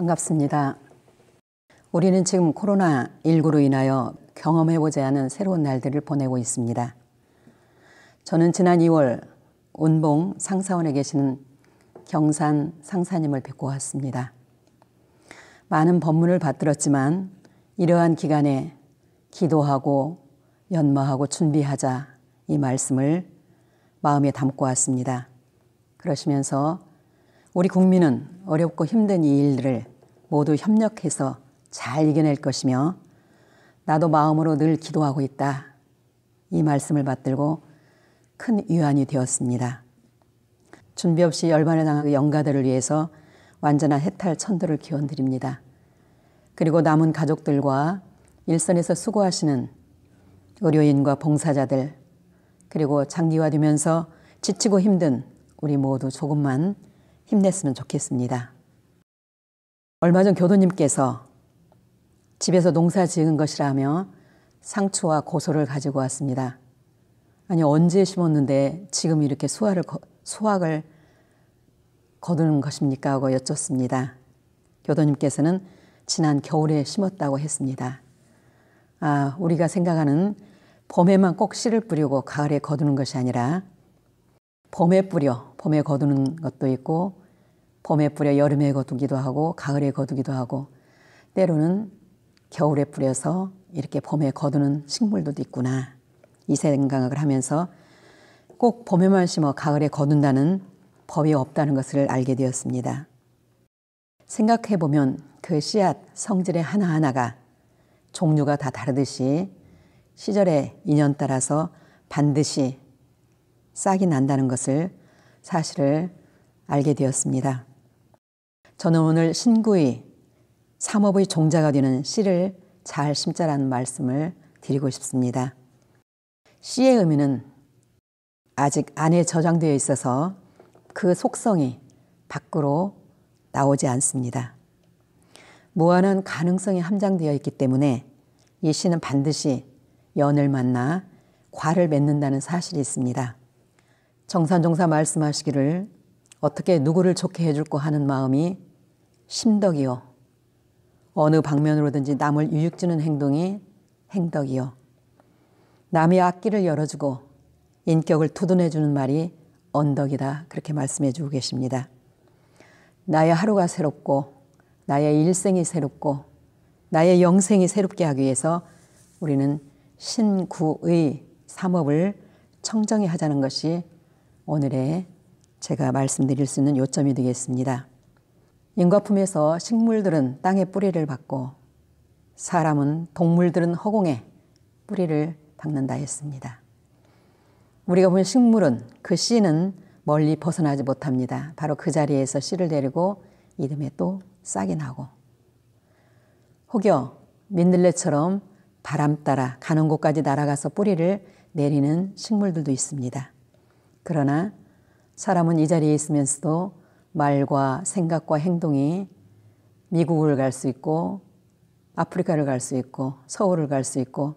반갑습니다. 우리는 지금 코로나19로 인하여 경험해보지 않은 새로운 날들을 보내고 있습니다. 저는 지난 2월 운봉 상사원에 계시는 경산 상사님을 뵙고 왔습니다. 많은 법문을 받들었지만 이러한 기간에 기도하고 연마하고 준비하자 이 말씀을 마음에 담고 왔습니다. 그러시면서 우리 국민은 어렵고 힘든 이 일들을 모두 협력해서 잘 이겨낼 것이며 나도 마음으로 늘 기도하고 있다. 이 말씀을 받들고 큰 위안이 되었습니다. 준비 없이 열반을 당한 영가들을 위해서 완전한 해탈 천도를 기원드립니다. 그리고 남은 가족들과 일선에서 수고하시는 의료인과 봉사자들 그리고 장기화되면서 지치고 힘든 우리 모두 조금만 힘냈으면 좋겠습니다. 얼마 전 교도님께서 집에서 농사 지은 것이라며 상추와 고소를 가지고 왔습니다. 아니 언제 심었는데 지금 이렇게 수확을 거두는 것입니까? 하고 여쭙습니다. 교도님께서는 지난 겨울에 심었다고 했습니다. 우리가 생각하는 봄에만 꼭 씨를 뿌리고 가을에 거두는 것이 아니라 봄에 뿌려 봄에 거두는 것도 있고 봄에 뿌려 여름에 거두기도 하고 가을에 거두기도 하고 때로는 겨울에 뿌려서 이렇게 봄에 거두는 식물들도 있구나. 이 생각을 하면서 꼭 봄에만 심어 가을에 거둔다는 법이 없다는 것을 알게 되었습니다. 생각해보면 그 씨앗 성질의 하나하나가 종류가 다 다르듯이 시절의 인연 따라서 반드시 싹이 난다는 것을 사실을 알게 되었습니다. 저는 오늘 신구의 삼업의 종자가 되는 씨를 잘 심자라는 말씀을 드리고 싶습니다. 씨의 의미는 아직 안에 저장되어 있어서 그 속성이 밖으로 나오지 않습니다. 무한한 가능성이 함장되어 있기 때문에 이 씨는 반드시 연을 만나 과를 맺는다는 사실이 있습니다. 정산종사 말씀하시기를 어떻게 누구를 좋게 해줄까 하는 마음이 심덕이요. 어느 방면으로든지 남을 유익주는 행동이 행덕이요. 남의 앞길을 열어주고 인격을 두둔해주는 말이 언덕이다. 그렇게 말씀해 주고 계십니다. 나의 하루가 새롭고 나의 일생이 새롭고 나의 영생이 새롭게 하기 위해서 우리는 신구의 삼업을 청정히 하자는 것이 오늘의 제가 말씀드릴 수 있는 요점이 되겠습니다. 인과품에서 식물들은 땅에 뿌리를 박고 사람은 동물들은 허공에 뿌리를 박는다 했습니다. 우리가 보는 식물은 그 씨는 멀리 벗어나지 못합니다. 바로 그 자리에서 씨를 내리고 이듬해 또 싹이 나고 혹여 민들레처럼 바람 따라 가는 곳까지 날아가서 뿌리를 내리는 식물들도 있습니다. 그러나 사람은 이 자리에 있으면서도 말과 생각과 행동이 미국을 갈 수 있고 아프리카를 갈 수 있고 서울을 갈 수 있고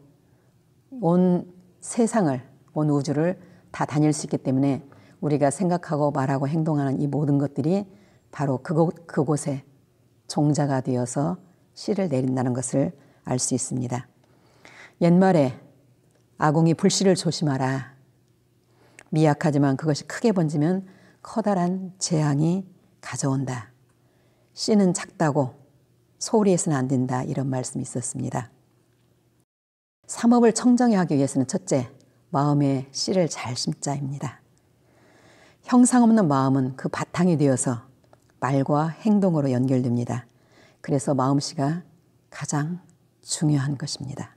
온 세상을 온 우주를 다 다닐 수 있기 때문에 우리가 생각하고 말하고 행동하는 이 모든 것들이 바로 그곳에 종자가 되어서 씨를 내린다는 것을 알 수 있습니다. 옛말에 아궁이 불씨를 조심하라. 미약하지만 그것이 크게 번지면 커다란 재앙이 가져온다. 씨는 작다고 소홀히 해서는 안 된다. 이런 말씀이 있었습니다. 삼업을 청정히 하기 위해서는 첫째, 마음의 씨를 잘 심자입니다. 형상 없는 마음은 그 바탕이 되어서 말과 행동으로 연결됩니다. 그래서 마음씨가 가장 중요한 것입니다.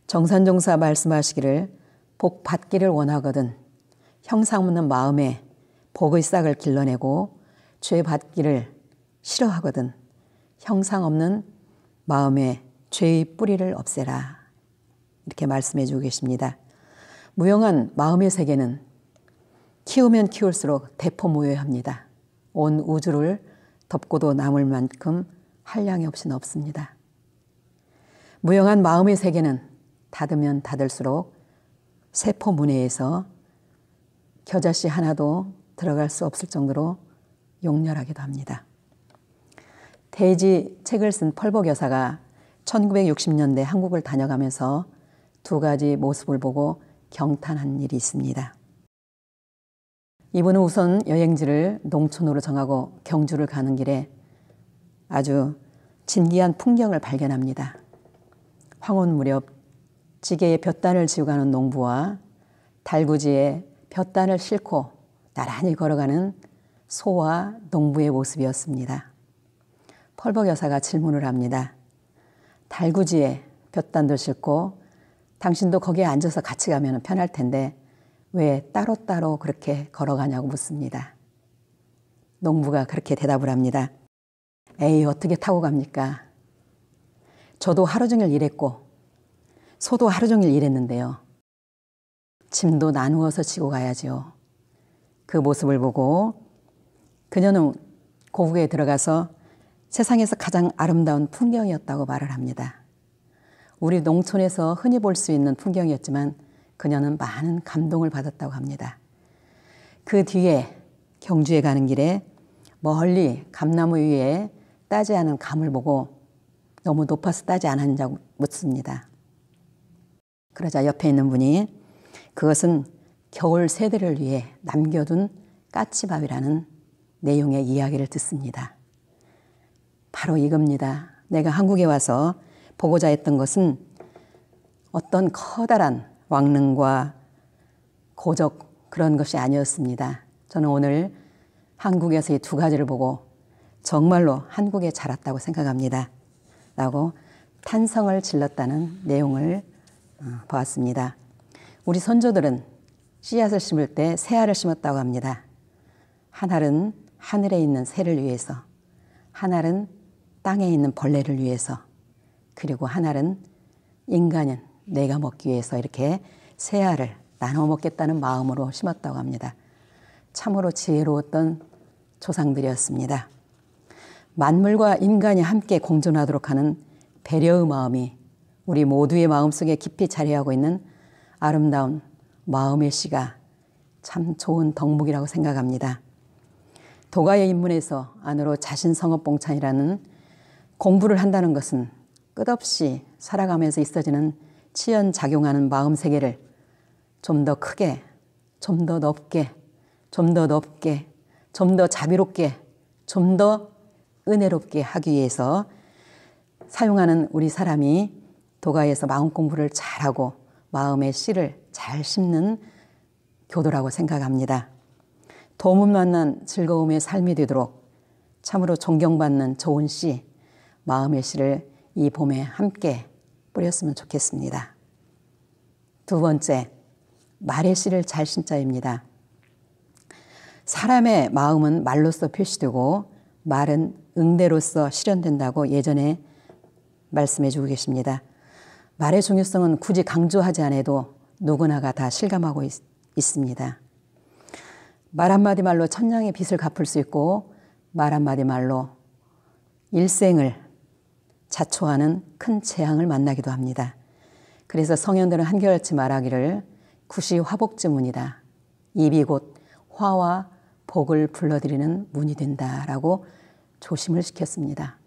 정산종사 말씀하시기를 복 받기를 원하거든 형상 없는 마음에 복의 싹을 길러내고 죄 받기를 싫어하거든 형상 없는 마음에 죄의 뿌리를 없애라. 이렇게 말씀해 주고 계십니다. 무용한 마음의 세계는 키우면 키울수록 대포무효합니다. 온 우주를 덮고도 남을 만큼 한량이 없이는 없습니다. 무용한 마음의 세계는 닫으면 닫을수록 세포 문해에서 겨자씨 하나도 들어갈 수 없을 정도로 용렬하기도 합니다. 대지 책을 쓴 펄벅 여사가 1960년대 한국을 다녀가면서 두 가지 모습을 보고 경탄한 일이 있습니다. 이분은 우선 여행지를 농촌으로 정하고 경주를 가는 길에 아주 진기한 풍경을 발견합니다. 황혼 무렵 지게에 볕단을 지고 가는 농부와 달구지에 볕단을 싣고 나란히 걸어가는 소와 농부의 모습이었습니다. 펄벅 여사가 질문을 합니다. 달구지에 볕단도 싣고 당신도 거기에 앉아서 같이 가면 편할 텐데 왜 따로따로 그렇게 걸어가냐고 묻습니다. 농부가 그렇게 대답을 합니다. 에이, 어떻게 타고 갑니까? 저도 하루 종일 일했고 소도 하루 종일 일했는데요. 짐도 나누어서 지고 가야지요. 그 모습을 보고 그녀는 고국에 들어가서 세상에서 가장 아름다운 풍경이었다고 말을 합니다. 우리 농촌에서 흔히 볼 수 있는 풍경이었지만 그녀는 많은 감동을 받았다고 합니다. 그 뒤에 경주에 가는 길에 멀리 감나무 위에 따지 않은 감을 보고 너무 높아서 따지 않았냐고 묻습니다. 그러자 옆에 있는 분이 그것은 겨울 세대를 위해 남겨둔 까치밥이라는 내용의 이야기를 듣습니다. 바로 이겁니다. 내가 한국에 와서 보고자 했던 것은 어떤 커다란 왕릉과 고적 그런 것이 아니었습니다. 저는 오늘 한국에서 이 두 가지를 보고 정말로 한국에 자랐다고 생각합니다. 라고 탄성을 질렀다는 내용을 보았습니다. 우리 선조들은 씨앗을 심을 때 새알을 심었다고 합니다. 한 알은 하늘에 있는 새를 위해서, 한 알은 땅에 있는 벌레를 위해서, 그리고 한 알은 인간은 내가 먹기 위해서 이렇게 새알을 나눠 먹겠다는 마음으로 심었다고 합니다. 참으로 지혜로웠던 조상들이었습니다. 만물과 인간이 함께 공존하도록 하는 배려의 마음이 우리 모두의 마음속에 깊이 자리하고 있는 아름다운 마음의 씨가 참 좋은 덕목이라고 생각합니다. 도가의 입문에서 안으로 자신성업봉찬이라는 공부를 한다는 것은 끝없이 살아가면서 있어지는 치연작용하는 마음세계를 좀 더 크게, 좀 더 넓게, 좀 더 넓게, 좀 더 자비롭게, 좀 더 은혜롭게 하기 위해서 사용하는 우리 사람이 도가에서 마음 공부를 잘하고 마음의 씨를 잘 심는 교도라고 생각합니다. 도움 만난 즐거움의 삶이 되도록 참으로 존경받는 좋은 씨, 마음의 씨를 이 봄에 함께 뿌렸으면 좋겠습니다. 두 번째, 말의 씨를 잘 심자입니다. 사람의 마음은 말로써 표시되고 말은 응대로써 실현된다고 예전에 말씀해 주고 계십니다. 말의 중요성은 굳이 강조하지 않아도 누구나가 다 실감하고 있습니다. 말 한마디 말로 천냥의 빚을 갚을 수 있고 말 한마디 말로 일생을 자초하는 큰 재앙을 만나기도 합니다. 그래서 성현들은 한결같이 말하기를 굿이 화복之문이다. 입이 곧 화와 복을 불러들이는 문이 된다라고 조심을 시켰습니다.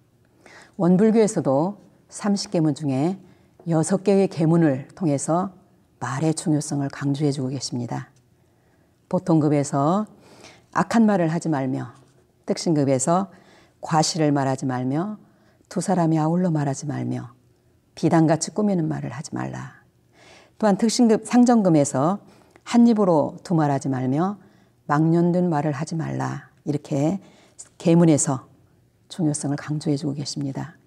원불교에서도 30계문 중에 6개의 계문을 통해서 말의 중요성을 강조해 주고 계십니다. 보통급에서 악한 말을 하지 말며, 특신급에서 과실을 말하지 말며, 두 사람이 아울러 말하지 말며, 비단같이 꾸미는 말을 하지 말라. 또한 특신급 상정금에서 한 입으로 두 말하지 말며 망년된 말을 하지 말라. 이렇게 계문에서 중요성을 강조해 주고 계십니다.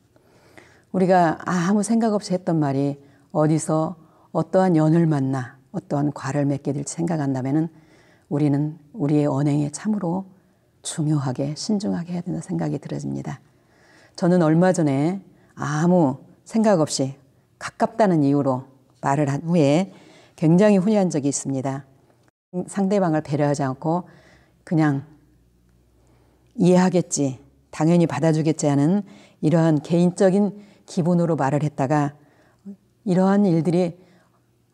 우리가 아무 생각 없이 했던 말이 어디서 어떠한 연을 만나 어떠한 과를 맺게 될지 생각한다면 우리는 우리의 언행에 참으로 중요하게 신중하게 해야 된다는 생각이 들어집니다. 저는 얼마 전에 아무 생각 없이 가깝다는 이유로 말을 한 후에 굉장히 후회한 적이 있습니다. 상대방을 배려하지 않고 그냥 이해하겠지, 당연히 받아주겠지 하는 이러한 개인적인 기분으로 말을 했다가 이러한 일들이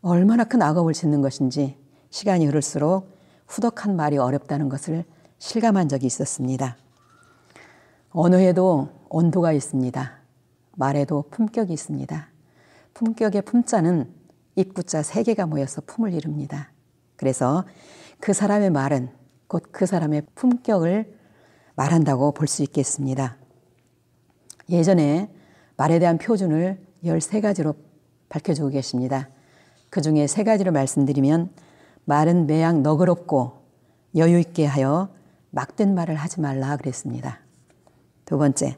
얼마나 큰 악업을 짓는 것인지 시간이 흐를수록 후덕한 말이 어렵다는 것을 실감한 적이 있었습니다. 언어에도 온도가 있습니다. 말에도 품격이 있습니다. 품격의 품자는 입구자 3개가 모여서 품을 이룹니다. 그래서 그 사람의 말은 곧 그 사람의 품격을 말한다고 볼 수 있겠습니다. 예전에 말에 대한 표준을 13가지로 밝혀주고 계십니다. 그 중에 3가지를 말씀드리면 말은 매양 너그럽고 여유있게 하여 막된 말을 하지 말라 그랬습니다. 2번째,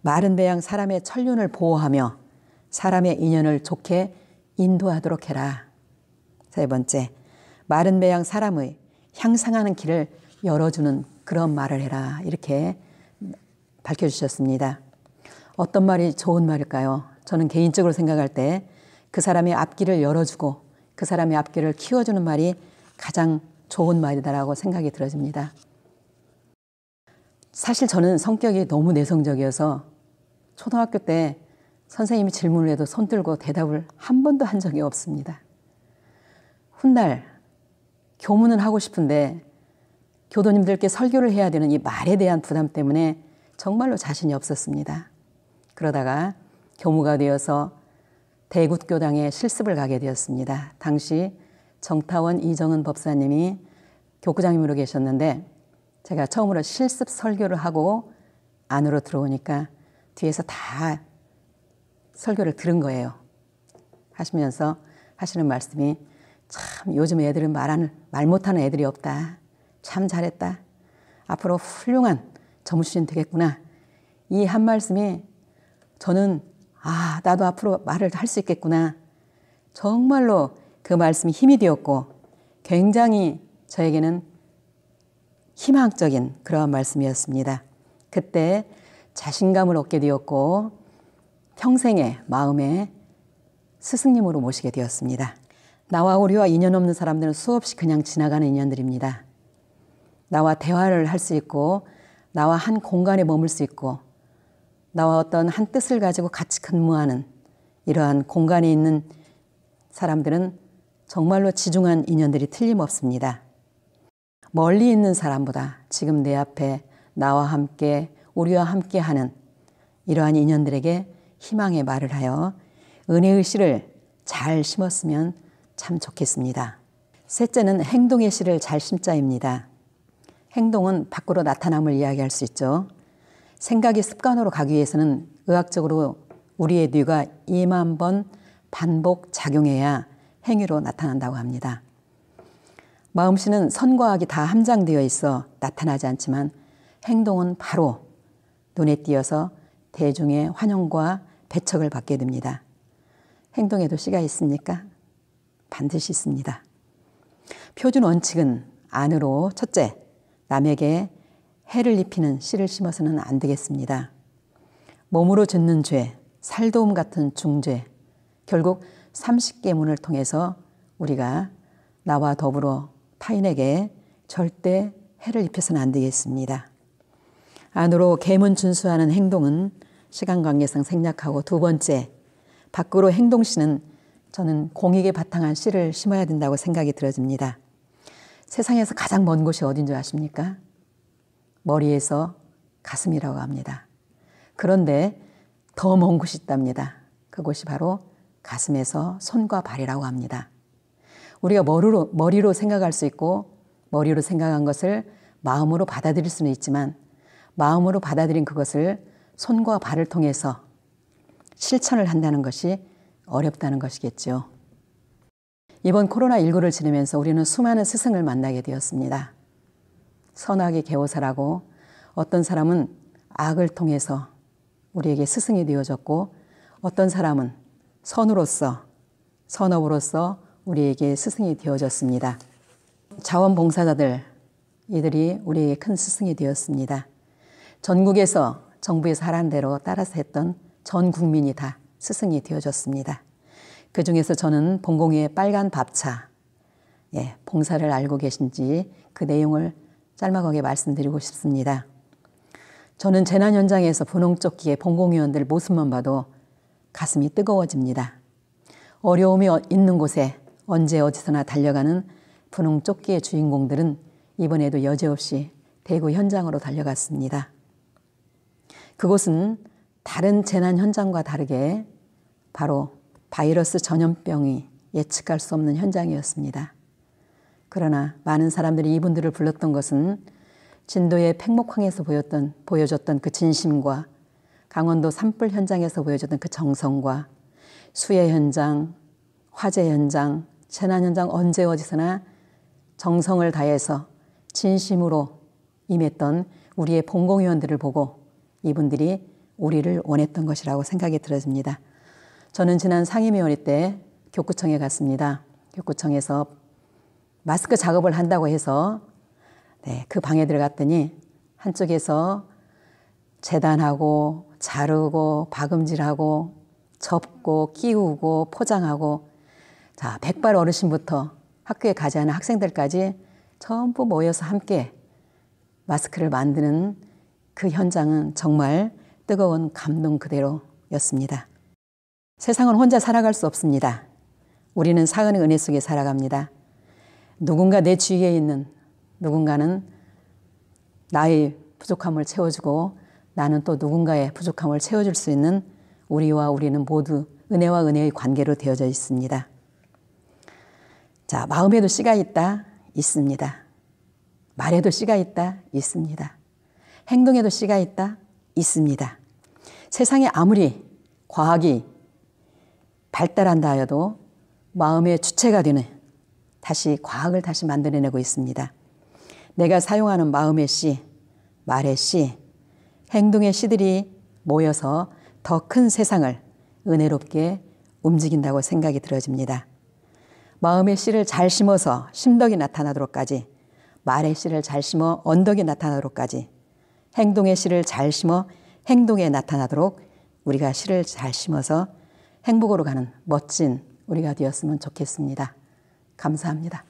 말은 매양 사람의 천륜을 보호하며 사람의 인연을 좋게 인도하도록 해라. 3번째, 말은 매양 사람의 향상하는 길을 열어주는 그런 말을 해라. 이렇게 밝혀주셨습니다. 어떤 말이 좋은 말일까요? 저는 개인적으로 생각할 때 그 사람의 앞길을 열어주고 그 사람의 앞길을 키워주는 말이 가장 좋은 말이다라고 생각이 들어집니다. 사실 저는 성격이 너무 내성적이어서 초등학교 때 선생님이 질문을 해도 손 들고 대답을 한 번도 한 적이 없습니다. 훗날 교문은 하고 싶은데 교도님들께 설교를 해야 되는 이 말에 대한 부담 때문에 정말로 자신이 없었습니다. 그러다가 교무가 되어서 대굿교당에 실습을 가게 되었습니다. 당시 정타원 이정은 법사님이 교구장님으로 계셨는데 제가 처음으로 실습 설교를 하고 안으로 들어오니까 뒤에서 다 설교를 들은 거예요. 하시면서 하시는 말씀이 참 요즘 애들은 말 못하는 애들이 없다. 참 잘했다. 앞으로 훌륭한 점수신 되겠구나. 이 한 말씀이 저는 나도 앞으로 말을 할 수 있겠구나. 정말로 그 말씀이 힘이 되었고 굉장히 저에게는 희망적인 그러한 말씀이었습니다. 그때 자신감을 얻게 되었고 평생의 마음에 스승님으로 모시게 되었습니다. 나와 우리와 인연 없는 사람들은 수없이 그냥 지나가는 인연들입니다. 나와 대화를 할 수 있고 나와 한 공간에 머물 수 있고 나와 어떤 한 뜻을 가지고 같이 근무하는 이러한 공간에 있는 사람들은 정말로 지중한 인연들이 틀림없습니다. 멀리 있는 사람보다 지금 내 앞에 나와 함께 우리와 함께 하는 이러한 인연들에게 희망의 말을 하여 은혜의 씨를 잘 심었으면 참 좋겠습니다. 셋째는 행동의 씨를 잘 심자입니다. 행동은 밖으로 나타남을 이야기할 수 있죠. 생각이 습관으로 가기 위해서는 의학적으로 우리의 뇌가 2만 번 반복 작용해야 행위로 나타난다고 합니다. 마음씨는 선과 악이 다 함장되어 있어 나타나지 않지만 행동은 바로 눈에 띄어서 대중의 환영과 배척을 받게 됩니다. 행동에도 씨가 있습니까? 반드시 있습니다. 표준 원칙은 안으로 첫째, 남에게 해를 입히는 씨를 심어서는 안 되겠습니다. 몸으로 짓는 죄, 살도움 같은 중죄, 결국 30계문을 통해서 우리가 나와 더불어 타인에게 절대 해를 입혀서는 안 되겠습니다. 안으로 계문 준수하는 행동은 시간 관계상 생략하고 2번째, 밖으로 행동씨는 저는 공익에 바탕한 씨를 심어야 된다고 생각이 들어집니다. 세상에서 가장 먼 곳이 어딘 줄 아십니까? 머리에서 가슴이라고 합니다. 그런데 더 먼 곳이 있답니다. 그곳이 바로 가슴에서 손과 발이라고 합니다. 우리가 머리로 생각할 수 있고 머리로 생각한 것을 마음으로 받아들일 수는 있지만 마음으로 받아들인 그것을 손과 발을 통해서 실천을 한다는 것이 어렵다는 것이겠죠. 이번 코로나19를 지내면서 우리는 수많은 스승을 만나게 되었습니다. 선악의 개호사라고 어떤 사람은 악을 통해서 우리에게 스승이 되어졌고 어떤 사람은 선으로서 선업으로서 우리에게 스승이 되어졌습니다. 자원봉사자들 이들이 우리에게 큰 스승이 되었습니다. 전국에서 정부에서 하라는 대로 따라서 했던 전 국민이 다 스승이 되어졌습니다. 그 중에서 저는 봉공의 빨간 밥차 봉사를 알고 계신지 그 내용을 짤막하게 말씀드리고 싶습니다. 저는 재난 현장에서 분홍조끼의 봉공위원들 모습만 봐도 가슴이 뜨거워집니다. 어려움이 있는 곳에 언제 어디서나 달려가는 분홍조끼의 주인공들은 이번에도 여지없이 대구 현장으로 달려갔습니다. 그곳은 다른 재난 현장과 다르게 바로 바이러스 전염병이 예측할 수 없는 현장이었습니다. 그러나 많은 사람들이 이분들을 불렀던 것은 진도의 팽목항에서 보여줬던 그 진심과 강원도 산불 현장에서 보여줬던 그 정성과 수해 현장, 화재 현장, 재난 현장 언제 어디서나 정성을 다해서 진심으로 임했던 우리의 봉공위원들을 보고 이분들이 우리를 원했던 것이라고 생각이 들어집니다. 저는 지난 상임위원회 때 교구청에 갔습니다. 교구청에서 마스크 작업을 한다고 해서 그 방에 들어갔더니 한쪽에서 재단하고 자르고 박음질하고 접고 끼우고 포장하고 자, 백발 어르신부터 학교에 가지 않은 학생들까지 전부 모여서 함께 마스크를 만드는 그 현장은 정말 뜨거운 감동 그대로였습니다. 세상은 혼자 살아갈 수 없습니다. 우리는 사은의 은혜 속에 살아갑니다. 누군가 내 주위에 있는 누군가는 나의 부족함을 채워주고 나는 또 누군가의 부족함을 채워줄 수 있는 우리와 우리는 모두 은혜와 은혜의 관계로 되어져 있습니다. 자, 마음에도 씨가 있다, 있습니다. 말에도 씨가 있다, 있습니다. 행동에도 씨가 있다, 있습니다. 세상에 아무리 과학이 발달한다 하여도 마음의 주체가 되는 다시 과학을 다시 만들어내고 있습니다. 내가 사용하는 마음의 씨, 말의 씨, 행동의 씨들이 모여서 더 큰 세상을 은혜롭게 움직인다고 생각이 들어집니다. 마음의 씨를 잘 심어서 심덕이 나타나도록까지, 말의 씨를 잘 심어 언덕이 나타나도록까지, 행동의 씨를 잘 심어 행동에 나타나도록 우리가 씨를 잘 심어서 행복으로 가는 멋진 우리가 되었으면 좋겠습니다. 감사합니다.